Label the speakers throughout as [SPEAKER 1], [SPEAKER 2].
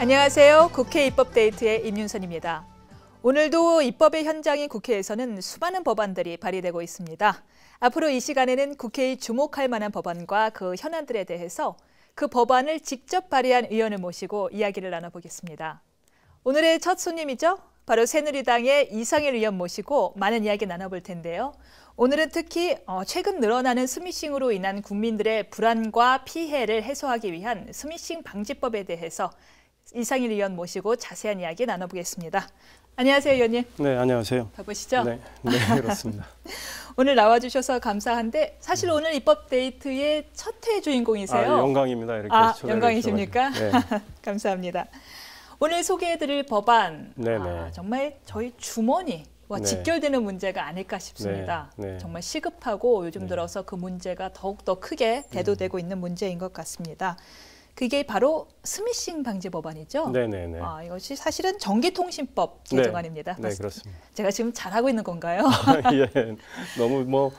[SPEAKER 1] 안녕하세요. 국회 입법데이트의 임윤선입니다. 오늘도 입법의 현장인 국회에서는 수많은 법안들이 발의되고 있습니다. 앞으로 이 시간에는 국회의 주목할 만한 법안과 그 현안들에 대해서 그 법안을 직접 발의한 의원을 모시고 이야기를 나눠보겠습니다. 오늘의 첫 손님이죠. 바로 새누리당의 이상일 의원 모시고 많은 이야기 나눠볼 텐데요. 오늘은 특히 최근 늘어나는 스미싱으로 인한 국민들의 불안과 피해를 해소하기 위한 스미싱 방지법에 대해서 이상일 의원 모시고 자세한 이야기 나눠보겠습니다. 안녕하세요, 의원님.
[SPEAKER 2] 네, 안녕하세요.
[SPEAKER 1] 바쁘시죠?
[SPEAKER 2] 네, 그렇습니다.
[SPEAKER 1] 오늘 나와주셔서 감사한데 사실 오늘 입법데이트의 첫 회 주인공이세요.
[SPEAKER 2] 영광입니다. 이렇게
[SPEAKER 1] 영광이십니까?
[SPEAKER 2] 네.
[SPEAKER 1] 감사합니다. 오늘 소개해드릴 법안, 정말 저희 주머니와 직결되는 문제가 아닐까 싶습니다. 정말 시급하고 요즘 들어서 그 문제가 더욱더 크게 대두되고 있는 문제인 것 같습니다. 그게 바로 스미싱 방지 법안이죠?
[SPEAKER 2] 네네네.
[SPEAKER 1] 이것이 사실은 전기통신법 개정안입니다.
[SPEAKER 2] 네, 그렇습니다.
[SPEAKER 1] 제가 지금 잘하고 있는 건가요?
[SPEAKER 2] 예, 너무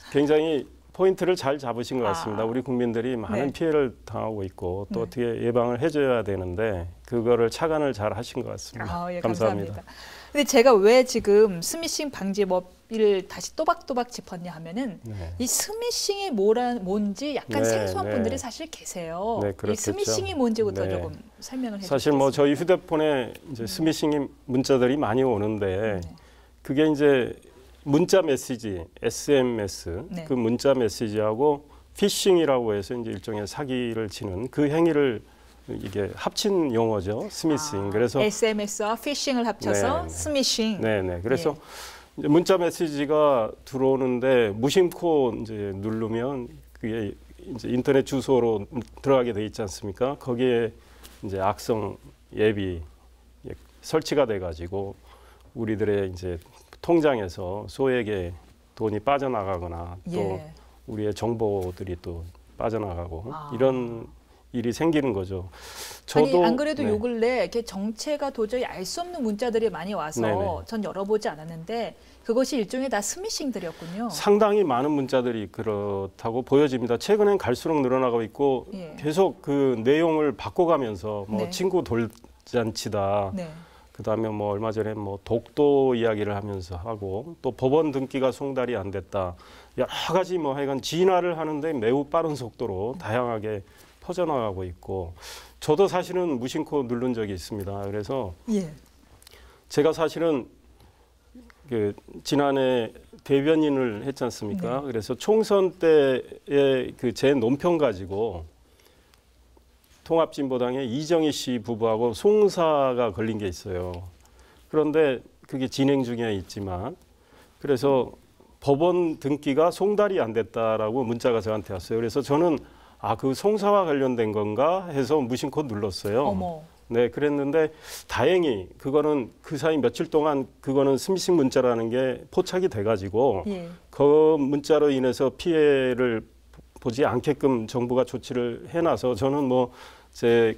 [SPEAKER 2] 굉장히 포인트를 잘 잡으신 것 같습니다. 우리 국민들이 많은 피해를 당하고 있고 또 어떻게 예방을 해줘야 되는데 그거를 착안을 잘 하신 것 같습니다. 감사합니다.
[SPEAKER 1] 근데 제가 왜 지금 스미싱 방지법을 다시 또박또박 짚었냐 하면은 이 스미싱이 뭔지 약간 생소한 분들이 사실 계세요. 이 스미싱이 뭔지부터 조금 설명을 해주세요.
[SPEAKER 2] 사실 저희 휴대폰에 이제 스미싱 문자들이 많이 오는데 그게 이제 문자 메시지, SMS 그 문자 메시지하고 피싱이라고 해서 이제 일종의 사기를 치는 그 행위를 이게 합친 용어죠. 스미싱. 그래서
[SPEAKER 1] SMS와 피싱을 합쳐서 스미싱.
[SPEAKER 2] 그래서 이제 문자 메시지가 들어오는데 무심코 이제 누르면 그게 이제 인터넷 주소로 들어가게 돼 있지 않습니까? 거기에 이제 악성 앱이 설치가 돼 가지고 우리들의 이제 통장에서 소액의 돈이 빠져나가거나 또 우리의 정보들이 또 빠져나가고 이런 일이 생기는 거죠. 저도
[SPEAKER 1] 안 그래도 요 근래 이렇게 정체가 도저히 알 수 없는 문자들이 많이 와서 전 열어보지 않았는데 그것이 일종의 다 스미싱들이었군요.
[SPEAKER 2] 상당히 많은 문자들이 그렇다고 보여집니다. 최근엔 갈수록 늘어나고 있고 계속 그 내용을 바꿔가면서 친구 돌잔치다. 그다음에 얼마 전에 독도 이야기를 하면서 하고 또 법원 등기가 송달이 안 됐다. 여러 가지 하여간 진화를 하는데 매우 빠른 속도로 다양하게 퍼져나가고 있고 저도 사실은 무심코 누른 적이 있습니다. 그래서 제가 사실은 지난해 대변인을 했지 않습니까? 그래서 총선 때의 제 논평 가지고 통합진보당의 이정희 씨 부부하고 송사가 걸린 게 있어요. 그런데 그게 진행 중에 있지만 그래서 법원 등기가 송달이 안 됐다라고 문자가 저한테 왔어요. 그래서 저는 그 송사와 관련된 건가 해서 무심코 눌렀어요. 네, 그랬는데 다행히 그거는 그 사이 며칠 동안 그거는 스미싱 문자라는 게 포착이 돼가지고 그 문자로 인해서 피해를 보지 않게끔 정부가 조치를 해놔서 저는 제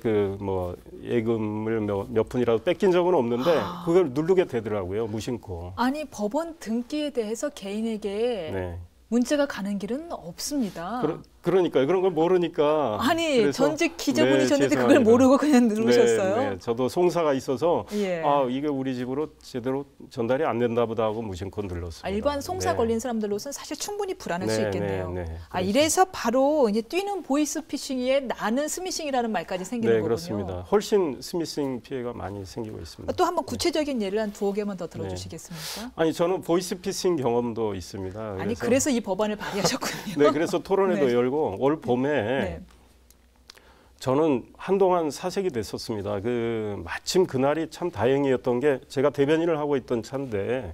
[SPEAKER 2] 예금을 몇 푼이라도 뺏긴 적은 없는데 그걸 누르게 되더라고요, 무심코.
[SPEAKER 1] 아니 법원 등기에 대해서 개인에게 문자가 가는 길은 없습니다.
[SPEAKER 2] 그러니까요. 그런 걸 모르니까.
[SPEAKER 1] 아니 전직 기자분이셨는데 그걸 모르고 그냥 누르셨어요?
[SPEAKER 2] 저도 송사가 있어서 이게 우리 집으로 제대로 전달이 안 된다 보다 하고 무심코 눌렀습니다.
[SPEAKER 1] 일반 송사 걸린 사람들로서는 사실 충분히 불안할 수 있겠네요. 이래서 바로 이제 뛰는 보이스피싱에 나는 스미싱이라는 말까지 생기는 거군요.
[SPEAKER 2] 그렇습니다. 훨씬 스미싱 피해가 많이 생기고 있습니다.
[SPEAKER 1] 또 한번 구체적인 예를 한 두어 개만 더 들어주시겠습니까?
[SPEAKER 2] 아니 저는 보이스피싱 경험도 있습니다.
[SPEAKER 1] 그래서 이 법안을 발의하셨군요.
[SPEAKER 2] 그래서 토론회도 열고 올 봄에 저는 한동안 사색이 됐었습니다. 마침 그날이 참 다행이었던 게 제가 대변인을 하고 있던 차인데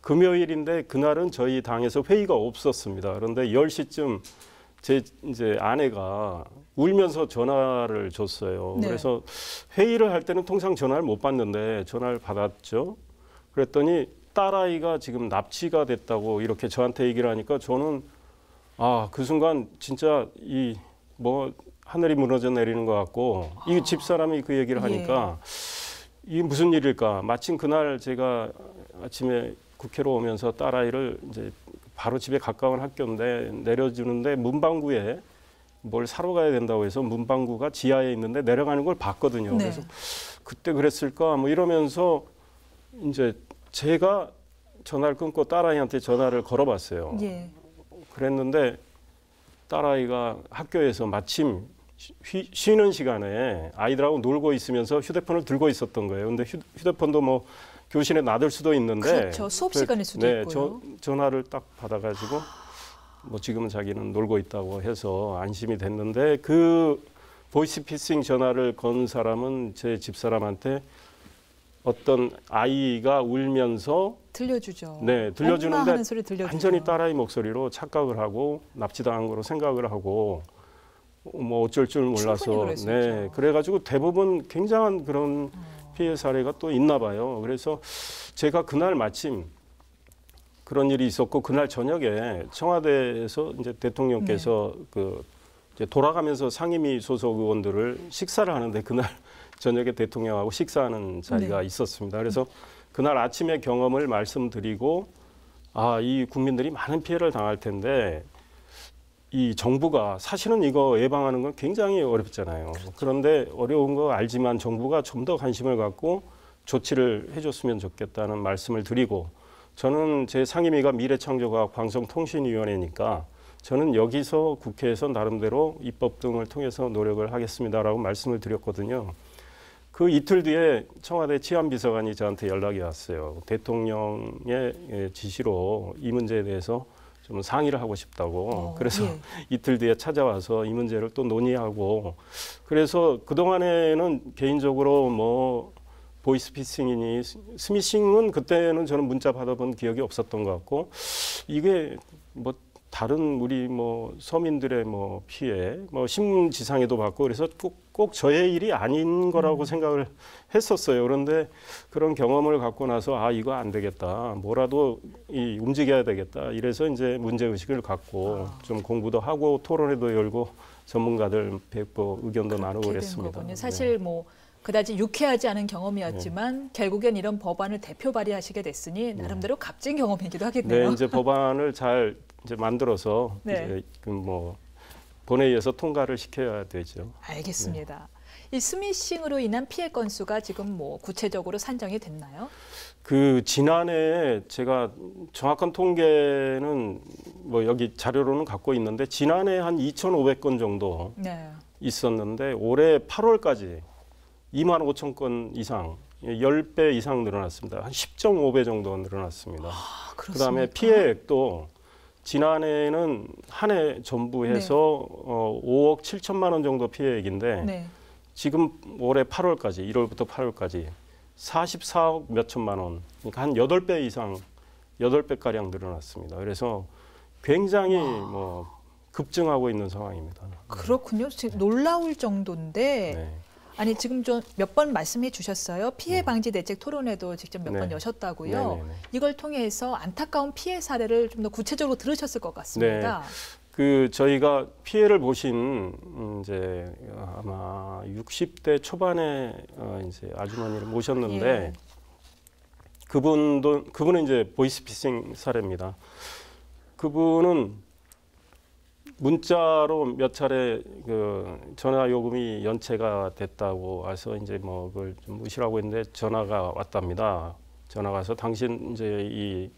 [SPEAKER 2] 금요일인데 그날은 저희 당에서 회의가 없었습니다. 그런데 10시쯤 제 이제 아내가 울면서 전화를 줬어요. 그래서 회의를 할 때는 통상 전화를 못 받는데 전화를 받았죠. 그랬더니 딸아이가 지금 납치가 됐다고 이렇게 저한테 얘기를 하니까 저는 그 순간 진짜 하늘이 무너져 내리는 것 같고 이 집사람이 그 얘기를 하니까 이게 무슨 일일까? 마침 그날 제가 아침에 국회로 오면서 딸아이를 이제 바로 집에 가까운 학교인데 내려주는데 문방구에 뭘 사러 가야 된다고 해서 문방구가 지하에 있는데 내려가는 걸 봤거든요.
[SPEAKER 1] 네.
[SPEAKER 2] 그래서 그때 그랬을까 뭐 이러면서 이제 제가 전화를 끊고 딸아이한테 전화를 걸어봤어요.
[SPEAKER 1] 예.
[SPEAKER 2] 그랬는데 딸아이가 학교에서 마침 쉬는 시간에 아이들하고 놀고 있으면서 휴대폰을 들고 있었던 거예요. 근데 휴대폰도 뭐 교실에 놔둘 수도 있는데
[SPEAKER 1] 그렇죠. 수업 시간일 수도
[SPEAKER 2] 네,
[SPEAKER 1] 있고요.
[SPEAKER 2] 전화를 딱 받아가지고 뭐 지금은 자기는 놀고 있다고 해서 안심이 됐는데 그 보이스피싱 전화를 건 사람은 제 집사람한테 어떤 아이가 울면서
[SPEAKER 1] 들려주죠.
[SPEAKER 2] 네, 들려주는데
[SPEAKER 1] 엄마 하는 소리 들려주죠.
[SPEAKER 2] 완전히 딸아이 목소리로 착각을 하고 납치당한 거로 생각을 하고 뭐 어쩔 줄 몰라서 네, 그래가지고 대부분 굉장한 그런 피해 사례가 또 있나 봐요. 그래서 제가 그날 마침 그런 일이 있었고 그날 저녁에 청와대에서 이제 대통령께서
[SPEAKER 1] 네.
[SPEAKER 2] 그 이제 돌아가면서 상임위 소속 의원들을 식사를 하는데 그날 저녁에 대통령하고 식사하는 자리가
[SPEAKER 1] 네.
[SPEAKER 2] 있었습니다. 그래서 그날 아침의 경험을 말씀드리고 아, 이 국민들이 많은 피해를 당할 텐데 이 정부가 사실은 이거 예방하는 건 굉장히 어렵잖아요.
[SPEAKER 1] 그렇죠.
[SPEAKER 2] 그런데 어려운 거 알지만 정부가 좀 더 관심을 갖고 조치를 해줬으면 좋겠다는 말씀을 드리고 저는 제 상임위가 미래창조과학 방송통신위원회니까 저는 여기서 국회에서 나름대로 입법 등을 통해서 노력을 하겠습니다라고 말씀을 드렸거든요. 그 이틀 뒤에 청와대 치안비서관이 저한테 연락이 왔어요. 대통령의 지시로 이 문제에 대해서 좀 상의를 하고 싶다고. 그래서
[SPEAKER 1] 예.
[SPEAKER 2] 이틀 뒤에 찾아와서 이 문제를 또 논의하고 그래서 그동안에는 개인적으로 뭐 보이스피싱이니 스미싱은 그때는 저는 문자 받아본 기억이 없었던 것 같고 이게 뭐 다른 우리 뭐 서민들의 뭐 피해 뭐 신문지상에도 받고 그래서 꼭 저의 일이 아닌 거라고 생각을 했었어요. 그런데 그런 경험을 갖고 나서 아 이거 안 되겠다. 뭐라도 움직여야 되겠다. 이래서 이제 문제의식을 갖고 좀 공부도 하고 토론회도 열고 전문가들 뵙고 의견도 나누고 그랬습니다.
[SPEAKER 1] 사실 뭐 그다지 유쾌하지 않은 경험이었지만 결국엔 이런 법안을 대표 발의하시게 됐으니 나름대로 값진 경험이기도 하겠네요.
[SPEAKER 2] 네, 이제 법안을 잘 이제 만들어서 이제 뭐 본회의에서 통과를 시켜야 되죠.
[SPEAKER 1] 알겠습니다. 이 스미싱으로 인한 피해 건수가 지금 뭐 구체적으로 산정이 됐나요?
[SPEAKER 2] 그 지난해 제가 정확한 통계는 뭐 여기 자료로는 갖고 있는데 지난해 한 2,500건 정도 있었는데 올해 8월까지 25,000건 이상 10배 이상 늘어났습니다. 한 10.5배 정도 늘어났습니다. 그다음에 피해액도 지난해에는 한 해 전부 해서 5억 7천만 원 정도 피해액인데 지금 올해 8월까지 1월부터 8월까지 44억 몇 천만 원, 그러니까 한 8배 이상, 8배가량 늘어났습니다. 그래서 굉장히 뭐 급증하고 있는 상황입니다.
[SPEAKER 1] 그렇군요. 지금 놀라울 정도인데 아니 지금 좀 몇 번 말씀해 주셨어요. 피해 방지 대책 토론회도 직접 몇 번 여셨다고요. 이걸 통해서 안타까운 피해 사례를 좀 더 구체적으로 들으셨을 것 같습니다.
[SPEAKER 2] 그 저희가 피해를 보신 이제 아마 60대 초반에 이제 아주머니를 모셨는데 그분은 이제 보이스피싱 사례입니다. 그분은 문자로 몇 차례 그 전화 요금이 연체가 됐다고 와서 이제 뭐 그걸 좀 무시하고 있는데 전화가 왔답니다. 전화가 와서 당신 이제 이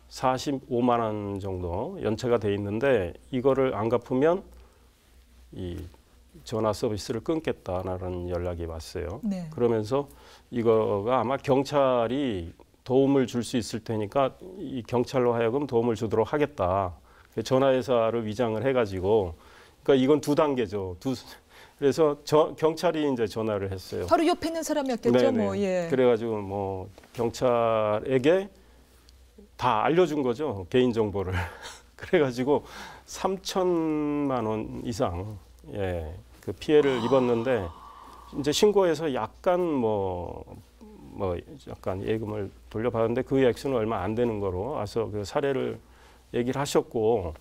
[SPEAKER 2] 45만 원 정도 연체가 돼 있는데 이거를 안 갚으면 이 전화 서비스를 끊겠다라는 연락이 왔어요. 그러면서 이거가 아마 경찰이 도움을 줄 수 있을 테니까 이 경찰로 하여금 도움을 주도록 하겠다. 전화회사를 위장을 해가지고, 그러니까 이건 2단계죠. 그래서 경찰이 이제 전화를 했어요.
[SPEAKER 1] 바로 옆에 있는 사람이었겠죠, 뭐.
[SPEAKER 2] 그래가지고 뭐 경찰에게 다 알려준 거죠, 개인 정보를. 그래가지고 3천만 원 이상 그 피해를 입었는데 이제 신고해서 약간 약간 예금을 돌려받았는데 그 액수는 얼마 안 되는 거로 와서 그 사례를 얘기를 하셨고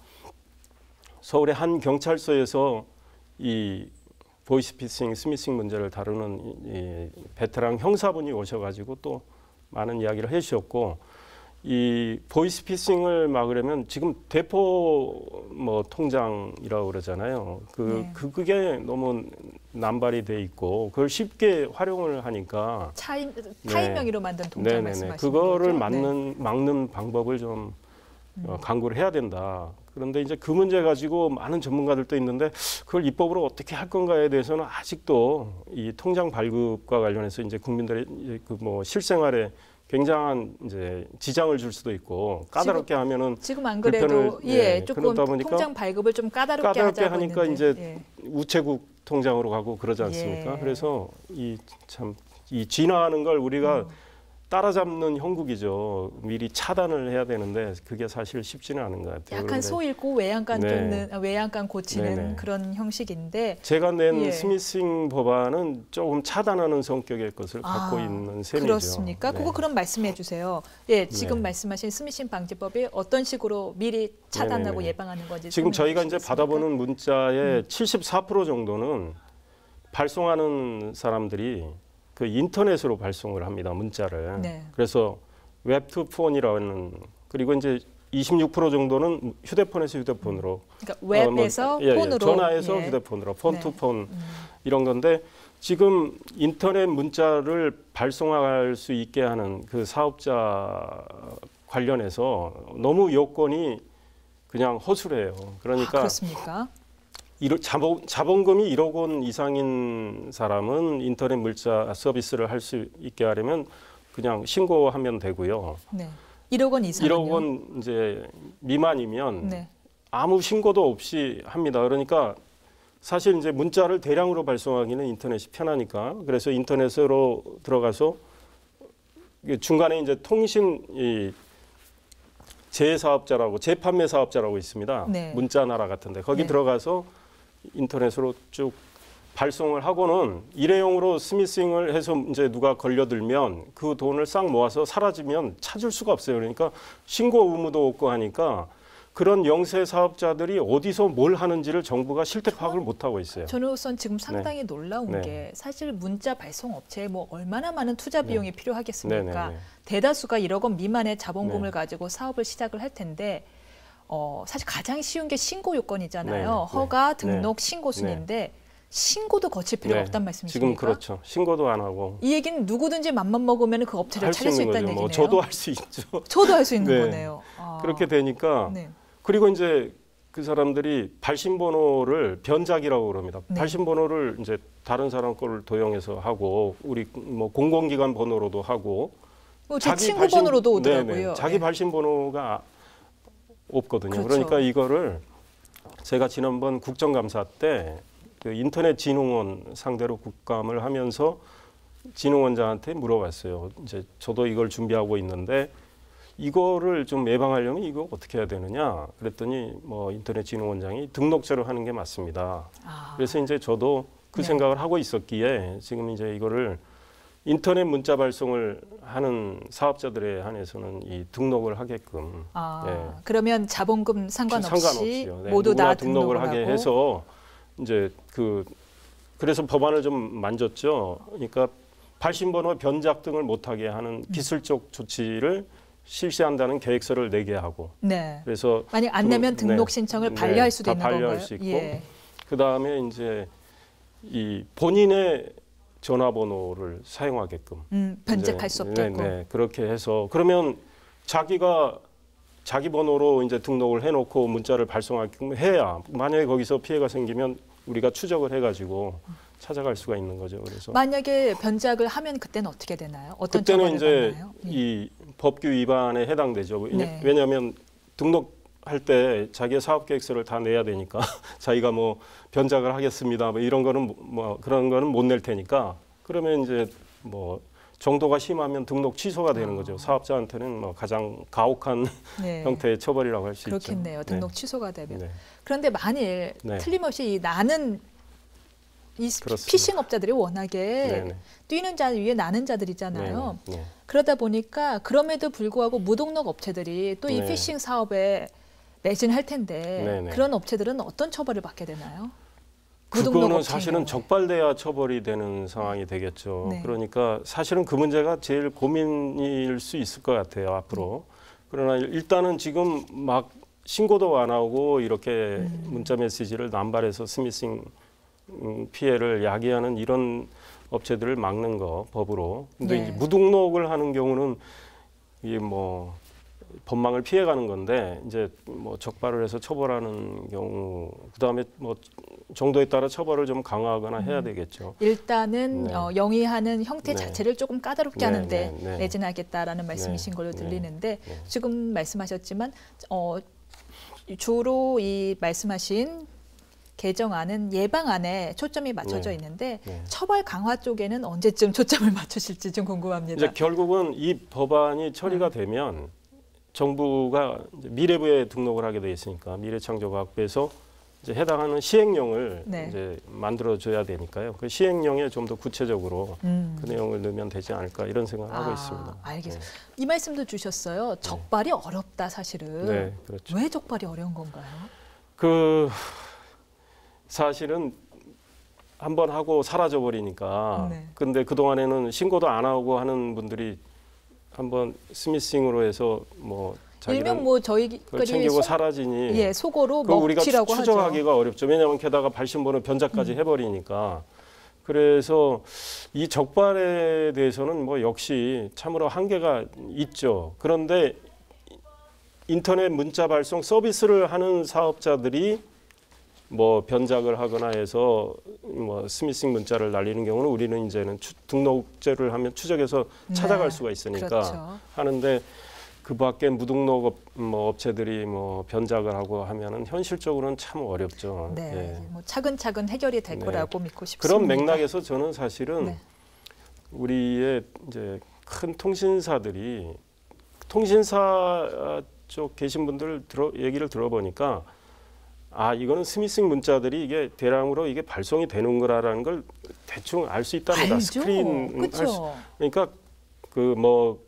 [SPEAKER 2] 서울의 한 경찰서에서 이 보이스피싱, 스미싱 문제를 다루는 이 베테랑 형사분이 오셔가지고 또 많은 이야기를 해주셨고 이 보이스피싱을 막으려면 지금 대포 뭐 통장이라고 그러잖아요. 그게 너무 남발이 돼 있고 그걸 쉽게 활용을 하니까
[SPEAKER 1] 타인 명의로 만든 통장 말씀하시는
[SPEAKER 2] 그거를
[SPEAKER 1] 거죠?
[SPEAKER 2] 막는 방법을 좀 강구를 해야 된다. 그런데 이제 그 문제 가지고 많은 전문가들도 있는데 그걸 입법으로 어떻게 할 건가에 대해서는 아직도 이 통장 발급과 관련해서 이제 국민들의 그 뭐 실생활에 굉장한 이제 지장을 줄 수도 있고 까다롭게 하면은
[SPEAKER 1] 지금 안 그래도 조금 통장 발급을 좀 까다롭게 하자고
[SPEAKER 2] 하니까
[SPEAKER 1] 했는데,
[SPEAKER 2] 이제 우체국 통장으로 가고 그러지 않습니까? 그래서 이 진화하는 걸 우리가 따라잡는 형국이죠. 미리 차단을 해야 되는데 그게 사실 쉽지는 않은 것 같아요.
[SPEAKER 1] 약간 소 잃고 외양간 고치는 그런 형식인데
[SPEAKER 2] 제가 낸 스미싱 법안은 조금 차단하는 성격의 것을 갖고 있는 셈이죠.
[SPEAKER 1] 그렇습니까? 그거 그럼 말씀해 주세요. 지금 말씀하신 스미싱 방지법이 어떤 식으로 미리 차단하고 예방하는 건지
[SPEAKER 2] 지금 저희가 이제 받아보는 문자의 74% 정도는 발송하는 사람들이 그 인터넷으로 발송을 합니다. 문자를. 그래서 웹투폰이라는 그리고 이제 26% 정도는 휴대폰에서 휴대폰으로.
[SPEAKER 1] 그러니까 웹에서 폰으로.
[SPEAKER 2] 전화해서 휴대폰으로. 폰투폰 이런 건데 지금 인터넷 문자를 발송할 수 있게 하는 그 사업자 관련해서 너무 요건이 그냥 허술해요. 그러니까
[SPEAKER 1] 그렇습니까?
[SPEAKER 2] 자본금이 1억 원 이상인 사람은 인터넷 물자 서비스를 할 수 있게 하려면 그냥 신고하면 되고요.
[SPEAKER 1] 1억 원 이상은요?
[SPEAKER 2] 1억 원 이제 미만이면 아무 신고도 없이 합니다. 그러니까 사실 이제 문자를 대량으로 발송하기는 인터넷이 편하니까 그래서 인터넷으로 들어가서 중간에 이제 통신 재사업자라고 재판매 사업자라고 있습니다. 문자나라 같은데 거기 들어가서 인터넷으로 쭉 발송을 하고는 일회용으로 스미싱을 해서 이제 누가 걸려들면 그 돈을 싹 모아서 사라지면 찾을 수가 없어요. 그러니까 신고 의무도 없고 하니까 그런 영세 사업자들이 어디서 뭘 하는지를 정부가 실태 파악을 못 하고 있어요.
[SPEAKER 1] 저는 우선 지금 상당히 놀라운 게 사실 문자 발송 업체에 뭐 얼마나 많은 투자 비용이 필요하겠습니까? 대다수가 1억 원 미만의 자본금을 가지고 사업을 시작을 할 텐데 사실 가장 쉬운 게 신고 요건이잖아요. 허가, 등록, 신고 순인데 신고도 거칠 필요가 없단 말씀이십니까?
[SPEAKER 2] 지금 그렇죠. 신고도 안 하고.
[SPEAKER 1] 이 얘기는 누구든지 맘만 먹으면 그 업체를 찾을 수 있다는 얘기네요.
[SPEAKER 2] 저도 할 수 있죠.
[SPEAKER 1] 저도 할 수 있는 거네요.
[SPEAKER 2] 그렇게 되니까 그리고 이제 그 사람들이 발신번호를 변작이라고 그럽니다. 발신번호를 이제 다른 사람 거를 도용해서 하고 우리 뭐 공공기관 번호로도 하고
[SPEAKER 1] 제 친구 번호로도 오더라고요.
[SPEAKER 2] 자기 발신번호가 없거든요. 그러니까 이거를 제가 지난번 국정감사 때 그 인터넷진흥원 상대로 국감을 하면서 진흥원장한테 물어봤어요. 이제 저도 이걸 준비하고 있는데 이거를 좀 예방하려면 이거 어떻게 해야 되느냐? 그랬더니 뭐 인터넷진흥원장이 등록제로 하는 게 맞습니다. 그래서 이제 저도 그 생각을 하고 있었기에 지금 이제 이거를 인터넷 문자 발송을 하는 사업자들에 한해서는 이 등록을 하게끔.
[SPEAKER 1] 그러면 자본금 상관없이 모두 다
[SPEAKER 2] 등록을 하게 해서 이제 그래서 법안을 좀 만졌죠. 그러니까 발신번호 변작 등을 못하게 하는 기술적 조치를 실시한다는 계획서를 내게 하고. 그래서
[SPEAKER 1] 만약 안 내면 등록 신청을 반려할 수도 있는 건가요?
[SPEAKER 2] 반려할 수 있고. 그 다음에 이제 이 본인의 전화번호를 사용하게끔
[SPEAKER 1] 변작할 수 없게끔.
[SPEAKER 2] 그렇게 해서 그러면 자기가 자기 번호로 이제 등록을 해놓고 문자를 발송하게끔 해야 만약에 거기서 피해가 생기면 우리가 추적을 해가지고 찾아갈 수가 있는 거죠. 그래서
[SPEAKER 1] 만약에 변작을 하면 그때는 어떻게 되나요? 어떤
[SPEAKER 2] 그때는
[SPEAKER 1] 처벌을
[SPEAKER 2] 이제
[SPEAKER 1] 받나요?
[SPEAKER 2] 이 법규 위반에 해당되죠. 왜냐하면 등록할 때 자기의 사업 계획서를 다 내야 되니까 자기가 뭐 변작을 하겠습니다. 뭐 이런 거는 뭐 그런 거는 못 낼 테니까 그러면 이제 뭐 정도가 심하면 등록 취소가 되는 거죠. 사업자한테는 뭐 가장 가혹한 형태의 처벌이라고 할 수 있죠.
[SPEAKER 1] 그렇겠네요. 등록 취소가 되면. 그런데 만일 틀림없이 나는 이 피싱 업자들이 워낙에 뛰는 자 위에 나는 자들이잖아요. 그러다 보니까 그럼에도 불구하고 무등록 업체들이 또 이 피싱 사업에 매진할 텐데 그런 업체들은 어떤 처벌을 받게 되나요?
[SPEAKER 2] 그거는 사실은 적발돼야 처벌이 되는 상황이 되겠죠. 그러니까 사실은 그 문제가 제일 고민일 수 있을 것 같아요. 앞으로. 그러나 일단은 지금 막 신고도 안 하고 이렇게 문자 메시지를 남발해서 스미싱 피해를 야기하는 이런 업체들을 막는 거 법으로. 근데
[SPEAKER 1] 네.
[SPEAKER 2] 이제 무등록을 하는 경우는 이게 뭐 법망을 피해가는 건데 이제 뭐 적발을 해서 처벌하는 경우 그다음에 뭐 정도에 따라 처벌을 좀 강화하거나 해야 되겠죠.
[SPEAKER 1] 일단은
[SPEAKER 2] 네.
[SPEAKER 1] 영위하는 형태
[SPEAKER 2] 네.
[SPEAKER 1] 자체를 조금 까다롭게
[SPEAKER 2] 네,
[SPEAKER 1] 하는데
[SPEAKER 2] 네, 네.
[SPEAKER 1] 매진하겠다라는 말씀이신 걸로
[SPEAKER 2] 네.
[SPEAKER 1] 들리는데
[SPEAKER 2] 네.
[SPEAKER 1] 지금 말씀하셨지만 주로 이 말씀하신 개정안은 예방안에 초점이 맞춰져
[SPEAKER 2] 네.
[SPEAKER 1] 있는데
[SPEAKER 2] 네.
[SPEAKER 1] 처벌 강화 쪽에는 언제쯤 초점을 맞추실지 좀 궁금합니다.
[SPEAKER 2] 이제 결국은 이 법안이 처리가 되면 정부가 이제 미래부에 등록을 하게 돼 있으니까 미래창조과학부에서 이제 해당하는 시행령을
[SPEAKER 1] 네.
[SPEAKER 2] 이제 만들어줘야 되니까요. 그 시행령에 좀 더 구체적으로 그 내용을 넣으면 되지 않을까 이런 생각을 하고 있습니다.
[SPEAKER 1] 알겠습니다. 이 말씀도 주셨어요. 적발이 어렵다 사실은.
[SPEAKER 2] 네, 그렇죠.
[SPEAKER 1] 왜 적발이 어려운 건가요?
[SPEAKER 2] 그 사실은 한번 하고 사라져 버리니까.
[SPEAKER 1] 네.
[SPEAKER 2] 근데 그 동안에는 신고도 안 하고 하는 분들이 한번 스미싱으로 해서 뭐
[SPEAKER 1] 일명
[SPEAKER 2] 자기는
[SPEAKER 1] 뭐
[SPEAKER 2] 그걸
[SPEAKER 1] 저희끼리
[SPEAKER 2] 챙기고 사라지니.
[SPEAKER 1] 예, 속어로
[SPEAKER 2] 그거 우리가
[SPEAKER 1] 먹튀라고 하죠.
[SPEAKER 2] 추적하기가 어렵죠. 왜냐하면 게다가 발신번호 변작까지 해버리니까. 그래서 이 적발에 대해서는 뭐 역시 참으로 한계가 있죠. 그런데 인터넷 문자 발송 서비스를 하는 사업자들이 뭐 변작을 하거나 해서 뭐 스미싱 문자를 날리는 경우는 우리는 이제는 등록제를 하면 추적해서 찾아갈 수가 있으니까
[SPEAKER 1] 그렇죠.
[SPEAKER 2] 하는데 그 밖에 무등록 업체들이 뭐 변작을 하고 하면은 현실적으로는 참 어렵죠.
[SPEAKER 1] 네,
[SPEAKER 2] 예.
[SPEAKER 1] 뭐 차근차근 해결이 될
[SPEAKER 2] 네.
[SPEAKER 1] 거라고 믿고 싶습니다.
[SPEAKER 2] 그런 맥락에서 저는 사실은
[SPEAKER 1] 네.
[SPEAKER 2] 우리의 이제 큰 통신사들이 통신사 쪽 계신 분들 얘기를 들어보니까 이거는 스미싱 문자들이 이게 대량으로 이게 발송이 되는 거라는 걸 대충 알 수 있답니다.
[SPEAKER 1] 알죠.
[SPEAKER 2] 스크린
[SPEAKER 1] 그렇죠.
[SPEAKER 2] 그러니까 그 뭐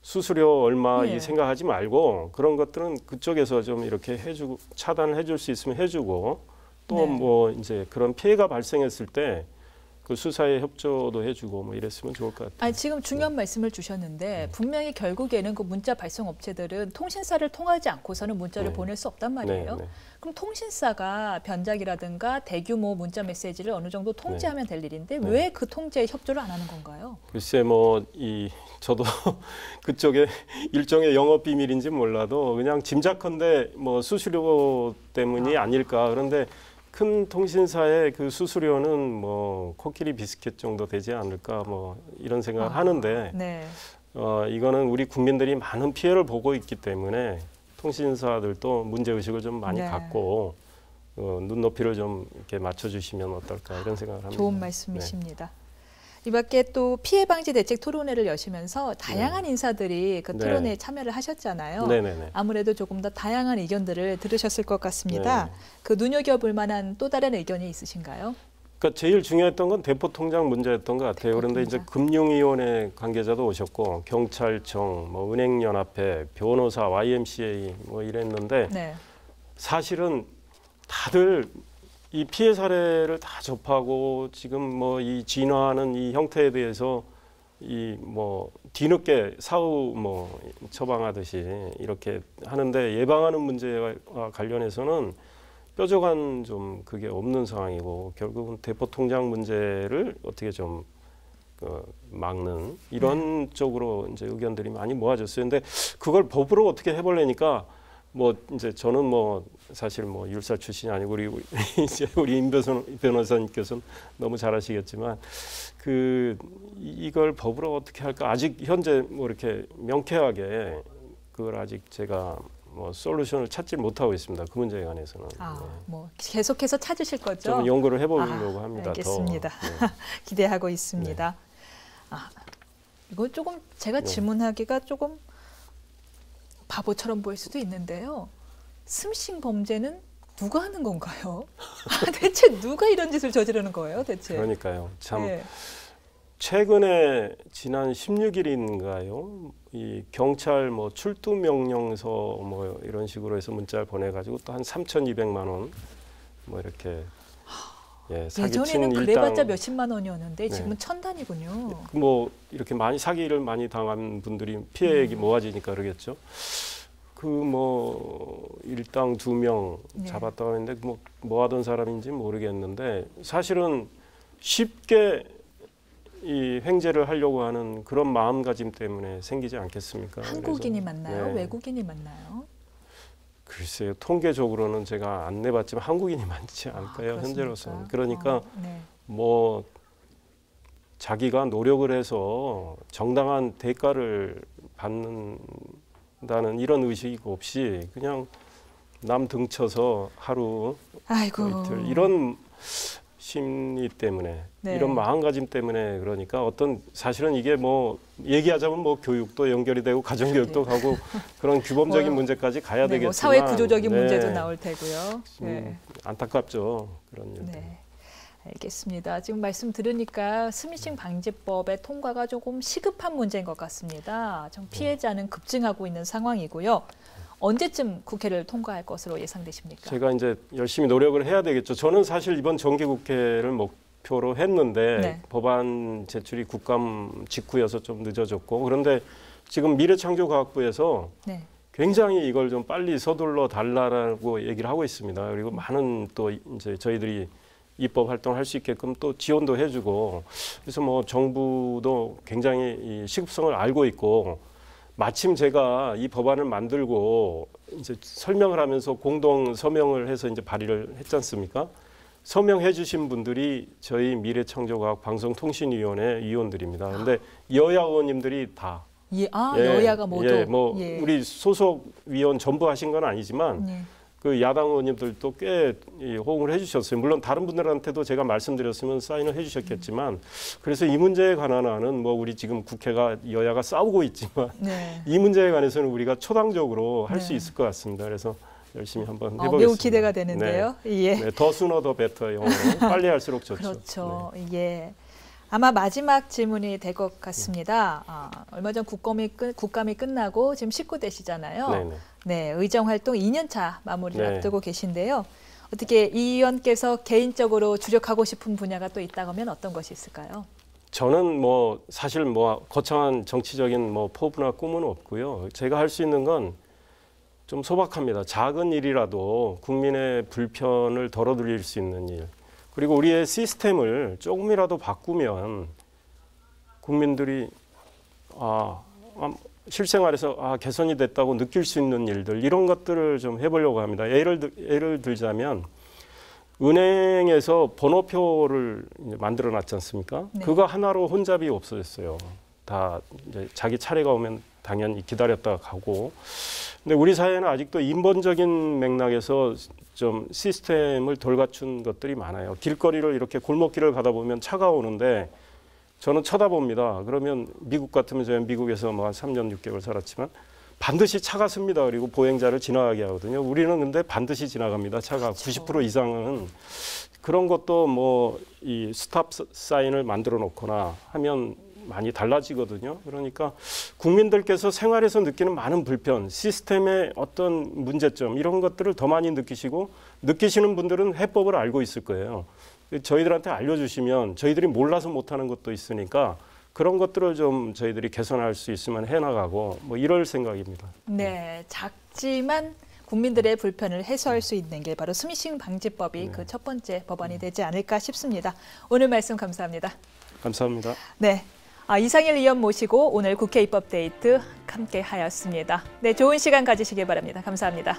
[SPEAKER 2] 수수료 얼마
[SPEAKER 1] 예.
[SPEAKER 2] 이 생각하지 말고 그런 것들은 그쪽에서 좀 이렇게 해주고 차단을 해줄 수 있으면 해주고 또
[SPEAKER 1] 네.
[SPEAKER 2] 뭐 이제 그런 피해가 발생했을 때 그 수사에 협조도 해주고 뭐 이랬으면 좋을 것 같아요.
[SPEAKER 1] 지금 중요한 말씀을 주셨는데 분명히 결국에는 그 문자 발송 업체들은 통신사를 통하지 않고서는 문자를
[SPEAKER 2] 네.
[SPEAKER 1] 보낼 수 없단 말이에요.
[SPEAKER 2] 네, 네.
[SPEAKER 1] 그럼 통신사가 변작이라든가 대규모 문자 메시지를 어느 정도 통제하면 될 일인데
[SPEAKER 2] 네.
[SPEAKER 1] 왜 그 통제에 협조를 안 하는 건가요?
[SPEAKER 2] 글쎄 뭐 저도 그쪽에 일종의 영업 비밀인지 몰라도 그냥 짐작컨대 뭐 수수료 때문이 아닐까. 그런데 큰 통신사의 그 수수료는 뭐 코끼리 비스켓 정도 되지 않을까 뭐 이런 생각을 하는데
[SPEAKER 1] 네.
[SPEAKER 2] 이거는 우리 국민들이 많은 피해를 보고 있기 때문에 통신사들도 문제 의식을 좀 많이
[SPEAKER 1] 네.
[SPEAKER 2] 갖고 눈높이를 좀 이렇게 맞춰주시면 어떨까 이런 생각을 합니다.
[SPEAKER 1] 좋은 말씀이십니다. 이 밖에 또 피해 방지 대책 토론회를 여시면서 다양한 인사들이 그 토론회에 참여를 하셨잖아요.
[SPEAKER 2] 네네네.
[SPEAKER 1] 아무래도 조금 더 다양한 의견들을 들으셨을 것 같습니다.
[SPEAKER 2] 네.
[SPEAKER 1] 그 눈여겨볼 만한 또 다른 의견이 있으신가요?
[SPEAKER 2] 그러니까 제일 중요했던 건 대포 통장 문제였던 것 같아요. 그런데 이제 금융위원회 관계자도 오셨고 경찰청, 뭐 은행연합회, 변호사, YMCA 뭐 이랬는데
[SPEAKER 1] 네.
[SPEAKER 2] 사실은 다들 이 피해 사례를 다 접하고 지금 뭐 이 진화하는 이 형태에 대해서 이 뭐 뒤늦게 사후 뭐 처방하듯이 이렇게 하는데 예방하는 문제와 관련해서는 뾰족한 좀 그게 없는 상황이고 결국은 대포 통장 문제를 어떻게 좀 막는 이런 쪽으로 이제 의견들이 많이 모아졌어요. 근데 그걸 법으로 어떻게 해보려니까 뭐 이제 저는 뭐 사실 뭐 율사 출신이 아니고 우리 임 변호사님께서는 너무 잘 아시겠지만 이걸 법으로 어떻게 할까 아직 현재 뭐 이렇게 명쾌하게 그걸 아직 제가 뭐 솔루션을 찾지 못하고 있습니다. 그 문제에 관해서는.
[SPEAKER 1] 뭐 계속해서 찾으실 거죠?
[SPEAKER 2] 좀 연구를 해보려고 합니다.
[SPEAKER 1] 알겠습니다.
[SPEAKER 2] 더. 네.
[SPEAKER 1] 기대하고 있습니다. 이거 조금 제가 질문하기가 조금 바보처럼 보일 수도 있는데요. 스미싱 범죄는 누가 하는 건가요? 대체 누가 이런 짓을 저지르는 거예요, 대체?
[SPEAKER 2] 그러니까요. 참 최근에 지난 16일인가요? 이 경찰 뭐 출두 명령서 뭐 이런 식으로 해서 문자를 보내가지고 또 한 3,200만 원 뭐 이렇게
[SPEAKER 1] 예전에는 그래봤자 몇십만 원이었는데 지금은 천 단위군요.
[SPEAKER 2] 뭐 이렇게 사기를 많이 당한 분들이 피해액이 모아지니까 그러겠죠. 그 뭐 일당 2명
[SPEAKER 1] 네.
[SPEAKER 2] 잡았다고 하는데 뭐 하던 사람인지 모르겠는데 사실은 쉽게 이 횡재를 하려고 하는 그런 마음가짐 때문에 생기지 않겠습니까?
[SPEAKER 1] 한국인이
[SPEAKER 2] 그래서,
[SPEAKER 1] 맞나요?
[SPEAKER 2] 네.
[SPEAKER 1] 외국인이 맞나요?
[SPEAKER 2] 글쎄요. 통계적으로는 제가 안 내봤지만 한국인이 많지 않을까요? 현재로서는. 그러니까
[SPEAKER 1] 네.
[SPEAKER 2] 뭐 자기가 노력을 해서 정당한 대가를 받는다는 이런 의식 없이 그냥 남 등쳐서 하루
[SPEAKER 1] 아이고.
[SPEAKER 2] 이틀 이런 심리 때문에
[SPEAKER 1] 네.
[SPEAKER 2] 이런 마음가짐 때문에 그러니까 어떤 사실은 이게 뭐 얘기하자면 뭐 교육도 연결이 되고 가정교육도 가고 그런 규범적인
[SPEAKER 1] 뭐,
[SPEAKER 2] 문제까지 가야
[SPEAKER 1] 네,
[SPEAKER 2] 되겠지만
[SPEAKER 1] 뭐 사회 구조적인
[SPEAKER 2] 네.
[SPEAKER 1] 문제도 나올 테고요. 네.
[SPEAKER 2] 안타깝죠. 그런 일.
[SPEAKER 1] 네. 알겠습니다. 지금 말씀 들으니까 스미싱 방지법의 통과가 조금 시급한 문제인 것 같습니다. 좀 피해자는 급증하고 있는 상황이고요. 언제쯤 국회를 통과할 것으로 예상되십니까?
[SPEAKER 2] 제가 이제 열심히 노력을 해야 되겠죠. 저는 사실 이번 정기국회를 목표로 했는데
[SPEAKER 1] 네.
[SPEAKER 2] 법안 제출이 국감 직후여서 좀 늦어졌고 그런데 지금 미래창조과학부에서
[SPEAKER 1] 네.
[SPEAKER 2] 굉장히 이걸 좀 빨리 서둘러 달라고 얘기를 하고 있습니다. 그리고 많은 또 이제 저희들이 입법 활동할 수 있게끔 또 지원도 해주고 그래서 뭐 정부도 굉장히 이 시급성을 알고 있고 마침 제가 이 법안을 만들고 이제 설명을 하면서 공동 서명을 해서 이제 발의를 했지 않습니까? 서명해 주신 분들이 저희 미래창조과학 방송통신위원회 위원들입니다. 근데 여야 의원님들이 다
[SPEAKER 1] 예, 여야가 모두
[SPEAKER 2] 뭐 우리 소속 위원 전부 하신 건 아니지만 그 야당 의원님들도 꽤 호응을 해주셨어요. 물론 다른 분들한테도 제가 말씀드렸으면 사인을 해주셨겠지만 그래서 이 문제에 관한은 뭐 우리 지금 국회가 여야가 싸우고 있지만
[SPEAKER 1] 네.
[SPEAKER 2] 이 문제에 관해서는 우리가 초당적으로 할 수
[SPEAKER 1] 네.
[SPEAKER 2] 있을 것 같습니다. 그래서 열심히 한번 해보겠습니다.
[SPEAKER 1] 매우 기대가 되는데요.
[SPEAKER 2] 네.
[SPEAKER 1] 예.
[SPEAKER 2] 네, 더 수너 더 베터 영어로 빨리 할수록 좋죠.
[SPEAKER 1] 그렇죠. 네. 예. 아마 마지막 질문이 될 것 같습니다. 얼마 전 국감이 끝나고 지금 19대시잖아요.
[SPEAKER 2] 네네.
[SPEAKER 1] 네, 의정 활동 2년차 마무리를
[SPEAKER 2] 네.
[SPEAKER 1] 앞두고 계신데요. 어떻게 이 의원께서 개인적으로 주력하고 싶은 분야가 또 있다고 하면 어떤 것이 있을까요?
[SPEAKER 2] 저는 뭐 사실 뭐 거창한 정치적인 뭐 포부나 꿈은 없고요. 제가 할 수 있는 건 좀 소박합니다. 작은 일이라도 국민의 불편을 덜어드릴 수 있는 일. 그리고 우리의 시스템을 조금이라도 바꾸면 국민들이 실생활에서 개선이 됐다고 느낄 수 있는 일들 이런 것들을 좀 해보려고 합니다. 예를 들자면 은행에서 번호표를 이제 만들어 놨지 않습니까?
[SPEAKER 1] 네.
[SPEAKER 2] 그거 하나로 혼잡이 없어졌어요. 다 이제 자기 차례가 오면 당연히 기다렸다가 가고. 근데 우리 사회는 아직도 인본적인 맥락에서 좀 시스템을 덜 갖춘 것들이 많아요. 길거리를 이렇게 골목길을 가다 보면 차가 오는데 저는 쳐다봅니다. 그러면 미국 같으면 저는 미국에서 뭐 한 3년 6개월 살았지만 반드시 차가 씁니다. 그리고 보행자를 지나가게 하거든요. 우리는 근데 반드시 지나갑니다. 차가
[SPEAKER 1] 그렇죠.
[SPEAKER 2] 90% 이상은. 그런 것도 뭐 이 스탑 사인을 만들어 놓거나 하면 많이 달라지거든요. 그러니까 국민들께서 생활에서 느끼는 많은 불편, 시스템의 어떤 문제점 이런 것들을 더 많이 느끼시는 분들은 해법을 알고 있을 거예요. 저희들한테 알려주시면 저희들이 몰라서 못하는 것도 있으니까 그런 것들을 좀 저희들이 개선할 수 있으면 해나가고 뭐 이럴 생각입니다.
[SPEAKER 1] 네, 작지만 국민들의 불편을 해소할 수 있는 게 바로 스미싱 방지법이
[SPEAKER 2] 네.
[SPEAKER 1] 그 첫 번째 법안이 되지 않을까 싶습니다. 오늘 말씀 감사합니다.
[SPEAKER 2] 감사합니다.
[SPEAKER 1] 네. 이상일 의원 모시고 오늘 국회 입법 데이트 함께 하였습니다. 네, 좋은 시간 가지시길 바랍니다. 감사합니다.